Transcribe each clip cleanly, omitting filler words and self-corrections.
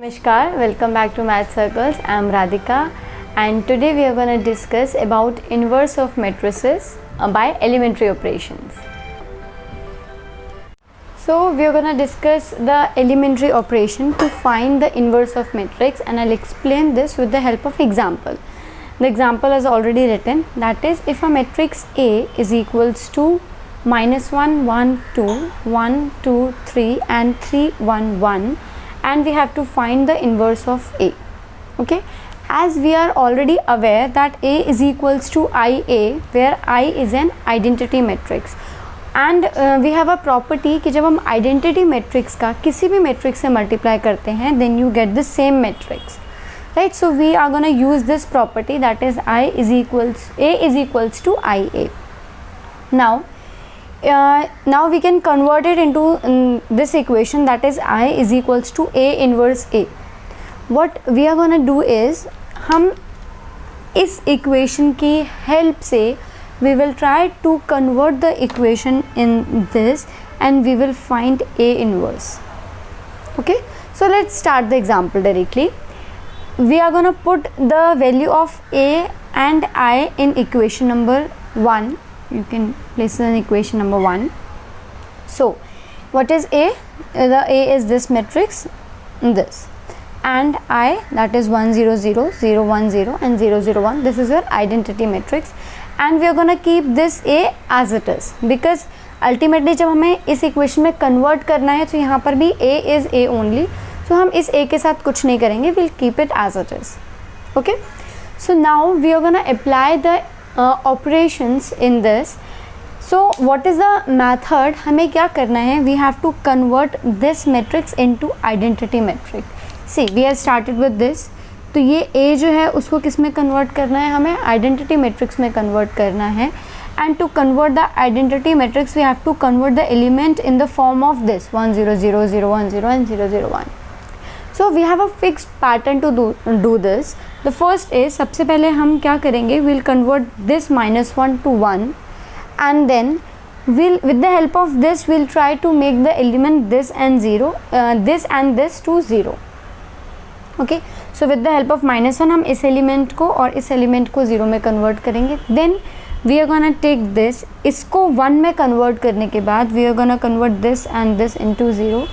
Namaskar, welcome back to Math Circles. I am Radhika and today we are going to discuss about inverse of matrices by elementary operations. So we are going to discuss the elementary operation to find the inverse of matrix, and I'll explain this with the help of example. The example is already written, that is, if a matrix A is equals to -1 1 2 1 2 3 and 3 1 1, and we have to find the inverse of A. Okay, as we are already aware that A is equals to IA, where I is an identity matrix, and we have a property कि जब हम identity matrix का किसी भी matrix से multiply करते हैं then you get the same matrix, right? So we are gonna use this property, that is A is equals to IA. Now we can convert it into this equation, that is I is equals to A inverse A. What we are gonna do is, हम इस equation की help से we will try to convert the equation in this and we will find A inverse. Okay, so let's start the example directly. We are gonna put the value of A and I in equation number 1. You can place it in equation number 1. So what is A? The A is this matrix, this, and I, that is 1 0 0 0 1 0 and 0 0 1. This is your identity matrix, and we are gonna keep this A as it is, because ultimately जब हमें इस equation में convert करना है तो यहाँ पर भी A is A only, so हम इस A के साथ कुछ नहीं करेंगे, we'll keep it as it is. Okay, so now we are gonna apply the operations in this. So what is the method? हमें क्या करना है? We have to convert this matrix into identity matrix. See, we have started with this. तो ये A जो है उसको किस में convert करना है? हमें identity matrix में convert करना है. And to convert the identity matrix, we have to convert the element in the form of this 1 0 0 0 1 0 and 0 0 1. So we have a fixed pattern to do this. The first is, सबसे पहले हम क्या करेंगे? We'll convert this -1 to 1, and then with the help of this we'll try to make the element this and 0, this and this to 0. Okay, so with the help of -1 हम इस element को और इस element को 0 में convert करेंगे. Then we are gonna take this, इसको 1 में convert करने के बाद we are gonna convert this and this into 0,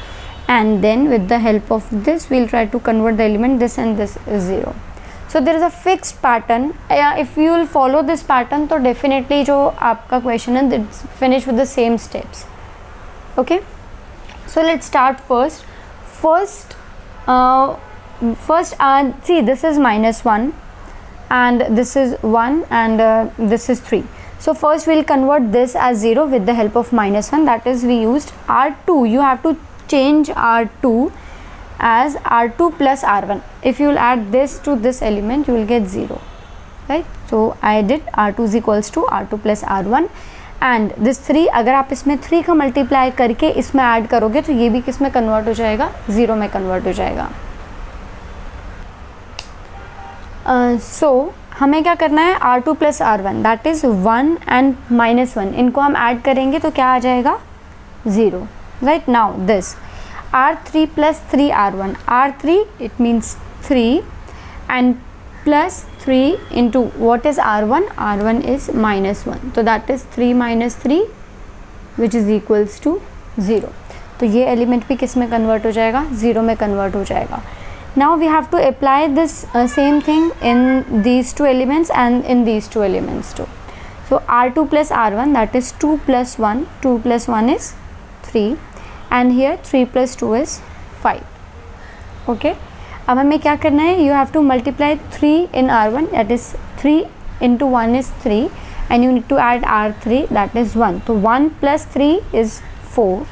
and then with the help of this we'll try to convert the element this and this is 0. So there is a fixed pattern. If you will follow this pattern तो definitely जो आपका question है it's finish with the same steps. Okay, so let's start first. See, this is -1 and this is 1 and this is 3. So first we'll convert this as 0 with the help of -1, that is we used R2. You have to change R2 as R2 plus R1. If you will add this to this element you will get 0, right? So I did R2 is equals to R2 plus R1, and this 3 अगर आप इसमें 3 का multiply करके इसमें add करोगे तो ये भी किस में कन्वर्ट हो जाएगा? 0 में कन्वर्ट हो जाएगा. So हमें क्या करना है? R2 plus R1, that is 1 and -1, इनको हम ऐड करेंगे तो क्या आ जाएगा? 0. Right, now this R3 plus 3 R1. R3 it means 3 and plus 3 into what is R1? R1 is -1. So that is 3 minus 3 which is equals to 0. तो ये element भी किस में कन्वर्ट हो जाएगा? 0 में कन्वर्ट हो जाएगा. Now we have to apply this same thing in these two elements and in these two elements too. So R2 plus R1, that is 2 plus 1. 2 plus 1 is 3, and here 3 plus 2 is 5. Okay, अब हमें क्या करना है? You have to multiply 3 in R1, that is 3 into 1 is 3, and you need to add R3, that is 1. So 1 plus 3 is 4,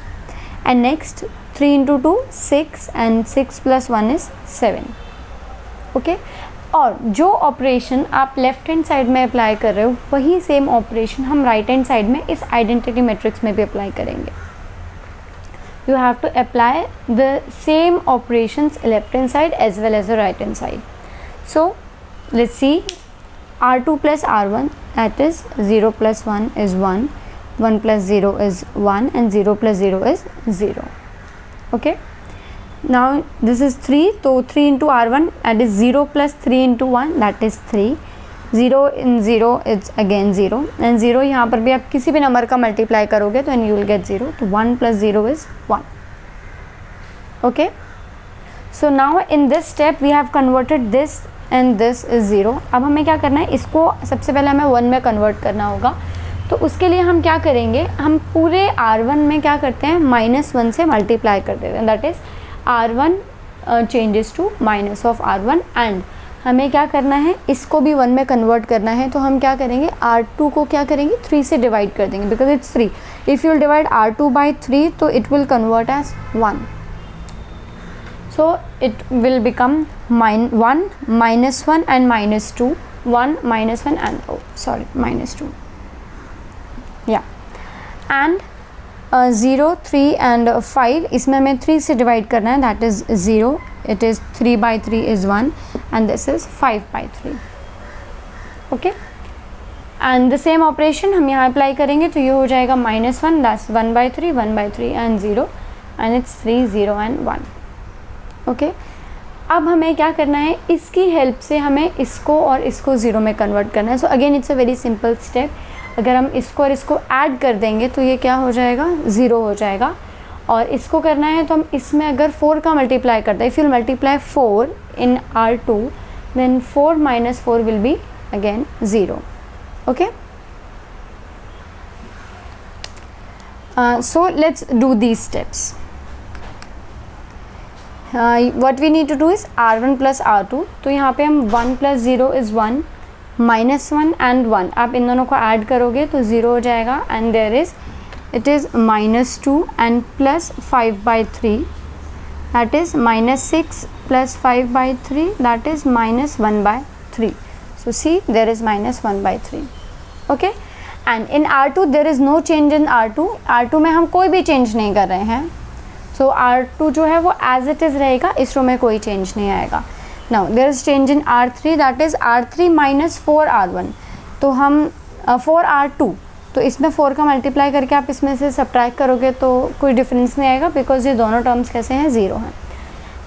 and next 3 into 2 6, and 6 plus 1 is 7. Okay, और जो operation आप left hand side में apply कर रहे हो वही same operation हम right hand side में इस आइडेंटिटी मैट्रिक्स में भी अप्लाई करेंगे. You have to apply the same operations left hand side as well as the right hand side. So let's see, R2 plus R1, that is 0 plus 1 is 1, 1 plus 0 is 1, and 0 plus 0 is 0. Okay, now this is 3, तो 3 into R1 that is 0 plus 3 into 1 that is 3, 0 in 0 it's again 0 and 0 यहाँ पर भी आप किसी भी number का multiply करोगे तो and you will get 0, तो 1 plus 0 is 1. Okay, so now in this step we have converted this and this is 0. अब हमें क्या करना है, इसको सबसे पहले हमें 1 में कन्वर्ट करना होगा. तो उसके लिए हम क्या करेंगे, हम पूरे R1 में क्या करते हैं, -1 से मल्टीप्लाई कर देते हैं, that is R1 changes to minus of R1 and हमें क्या करना है, इसको भी 1 में कन्वर्ट करना है. तो हम क्या करेंगे, R2 को क्या करेंगे, 3 से डिवाइड कर देंगे because it's 3. If you will divide R2 by 3 तो it will convert as 1. So it will become -1 -1 and -2, 1 -1 and -2. Yeah, and 0 3 and 5 इसमें हमें 3 से डिवाइड करना है, that is 0. It is 3 by 3 is 1 and this is 5 by 3. Okay, and the same operation हम यहाँ apply करेंगे तो ये हो जाएगा -1 that's 1 by 3 1 by 3 and 0 and it's 3 0 and 1. Okay, अब हमें क्या करना है, इसकी हेल्प से हमें इसको और इसको 0 में कन्वर्ट करना है. So again it's a very simple step. अगर हम इसको और इसको ऐड कर देंगे तो ये क्या हो जाएगा, 0 हो जाएगा. और इसको करना है तो हम इसमें अगर 4 का मल्टीप्लाई करते हैं, if you multiply 4 in R2 then 4 minus 4 will be again 0. Okay, so let's do these steps. what we need to do is R1 plus R2. तो यहाँ पे हम 1 plus 0 is 1, -1 and 1 आप इन दोनों को ऐड करोगे तो 0 हो जाएगा and there is it is -2 and plus 5 by 3 that is -6 plus 5 by 3 that is -1 by 3. So see there is -1 by 3. Okay, and in R2 there is no change in R2. R2 में हम कोई भी change नहीं कर रहे हैं. सो R2 जो है वो एज इट इज़ रहेगा, इस रो में कोई चेंज नहीं आएगा. Now there is change in R3 that is R3 minus 4R1. तो हम 4R2 तो इसमें 4 का मल्टीप्लाई करके आप इसमें से सब्ट्रैक्ट करोगे तो कोई डिफरेंस नहीं आएगा बिकॉज ये दोनों टर्म्स कैसे हैं, 0 हैं.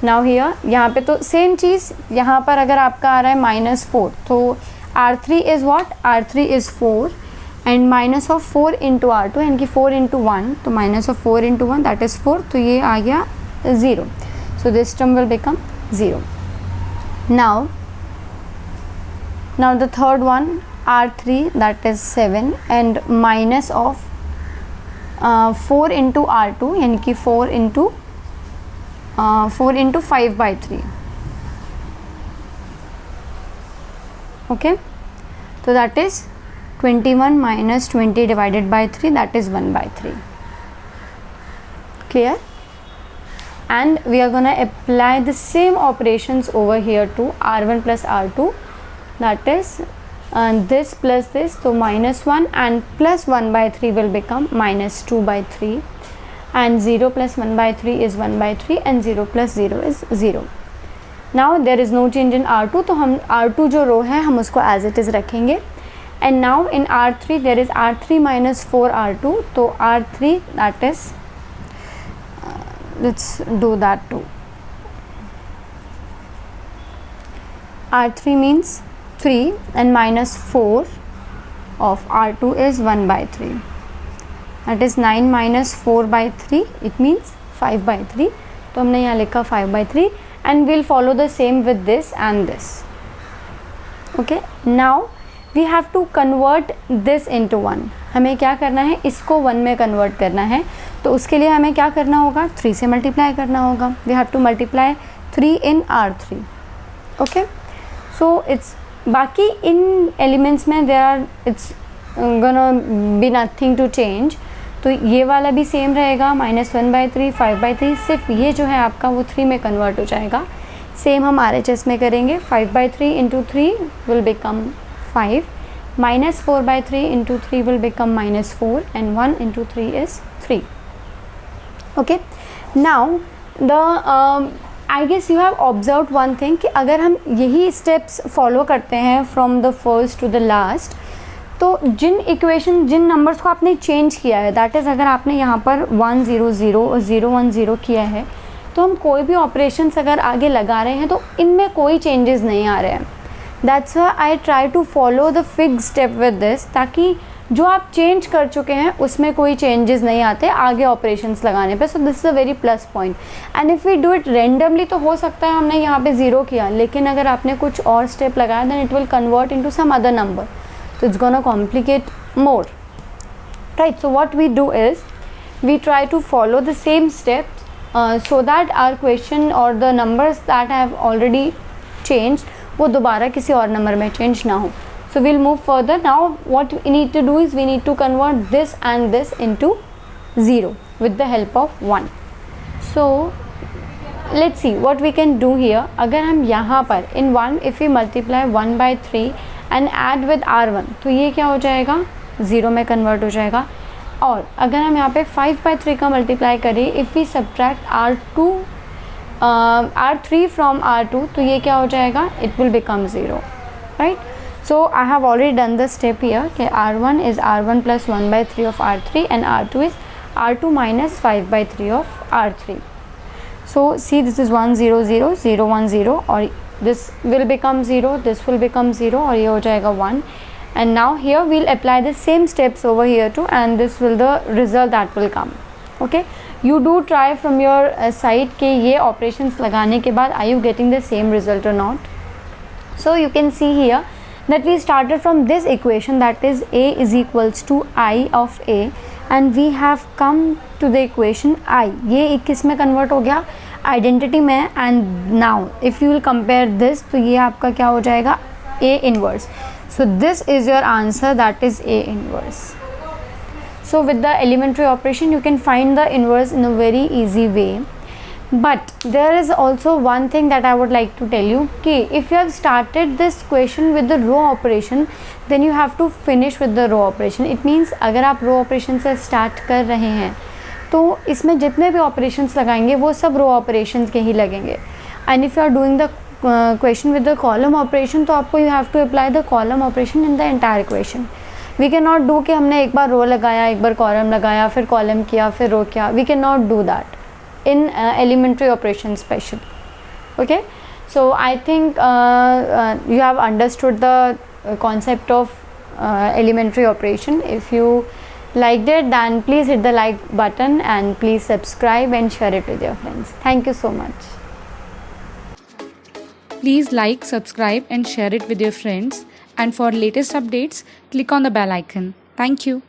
नाउ हियर यहाँ पे तो सेम चीज़, यहाँ पर अगर आपका आ रहा है -4 तो R3 is what, R3 is 4 and minus of 4 into R2 यानी कि 4 इंटू 1 तो minus of 4 into 1 that is 4. तो ये आ गया 0. So this term will become 0. Now the third one R3 that is 7 and minus of 4 into R2 यानी कि 4 into 5 by 3. Okay, तो that is 21 minus 20 divided by 3 that is 1 by 3. Clear? And we are gonna apply the same operations over here to R1 plus R2, that is this plus this, so -1 and plus 1 by 3 will become -2 by 3 and 0 plus 1 by 3 is 1 by 3 and 0 plus 0 is 0. Now there is no change in R2, तो हम R2 जो रो है हम उसको as it is रखेंगे. And now in R3 there is R3 minus 4R2. तो R3 that is let's do that too. R3 means 3 and minus 4 of R2 is 1 by 3. That is 9 minus 4 by 3. It means 5 by 3. तो हमने यहाँ लिखा 5 by 3 and we'll follow the same with this and this. Okay, now we have to convert this into 1. हमें क्या करना है, इसको 1 में कन्वर्ट करना है. तो उसके लिए हमें क्या करना होगा, 3 से मल्टीप्लाई करना होगा. We have to multiply 3 in R3. Okay, so it's बाकी इन एलिमेंट्स में there are it's gonna be nothing to change. तो ये वाला भी सेम रहेगा, -1 by 3 5 by 3. सिर्फ ये जो है आपका वो 3 में कन्वर्ट हो जाएगा. सेम हम RHS में करेंगे. 5 by 3 into 3 will become 5, minus 4 by 3 into 3 will become -4 and 1 into 3 is 3. Okay, now the I guess you have observed one thing कि अगर हम यही steps follow करते हैं from the first to the last, तो जिन equation जिन numbers को आपने change किया है, दैट इज़ अगर आपने यहाँ पर 1 0 0 और 0 1 0 किया है तो हम कोई भी ऑपरेशंस अगर आगे लगा रहे हैं तो इनमें कोई चेंजेस नहीं आ रहे हैं. That's why I try to follow the fix step with this, ताकि जो आप चेंज कर चुके हैं उसमें कोई चेंजेस नहीं आते आगे ऑपरेशंस लगाने पे. So this is a very plus point. And if we do it randomly तो हो सकता है हमने यहाँ पे 0 किया, लेकिन अगर आपने कुछ और स्टेप लगाया then it will convert into some other number, तो it's gonna complicate more, right. So what we do is we try to follow the same steps so that our question or the numbers that have already changed वो दोबारा किसी और number में change ना हो. So we'll move further. Now what we need to do is we need to convert this and this into 0 with the help of 1. So let's see what we can do here. अगर हम यहाँ पर in 1 if we multiply 1 by 3 and add with R1 तो ये क्या हो जाएगा, 0 में कन्वर्ट हो जाएगा. और अगर हम यहाँ पे 5 by 3 का मल्टीप्लाई करें, if we subtract R3 from R2 तो ये क्या हो जाएगा, it will become 0, right. So I have already done the step here कि R1 is R1 plus 1 by 3 of R3 and R2 is R2 minus 5 by 3 of R3. So see this is 1 0 0 0 1 0 और this will become 0, this will become 0 और ये हो जाएगा 1. And now here we'll apply the same steps over here too, and this will the result that will come. Okay, you do try from your side कि ये operations लगाने के बाद are you getting the same result or not. So you can see here that we started from this equation, that is a is equals to I of a, and we have come to the equation I. ये किस में convert हो गया, identity में. and now if you will compare this तो ये आपका क्या हो जाएगा, A inverse. So this is your answer, that is A inverse. So with the elementary operation you can find the inverse in a very easy way. But there is also one thing that I would like to tell you कि if you have started this question with the row operation then you have to finish with the row operation. It means अगर आप row operation से start कर रहे हैं तो इसमें जितने भी operations लगाएंगे वो सब row operations के ही लगेंगे. And if you are doing the question with the column operation तो आपको you have to apply the column operation in the entire equation. We cannot do कि हमने एक बार row लगाया, एक बार column लगाया, फिर column किया, फिर row किया. We cannot do that in elementary operation special. Okay, so I think you have understood the concept of elementary operation. If you liked it then please hit the like button and please subscribe and share it with your friends. Thank you so much. Please like, subscribe and share it with your friends. And for latest updates, click on the bell icon. Thank you.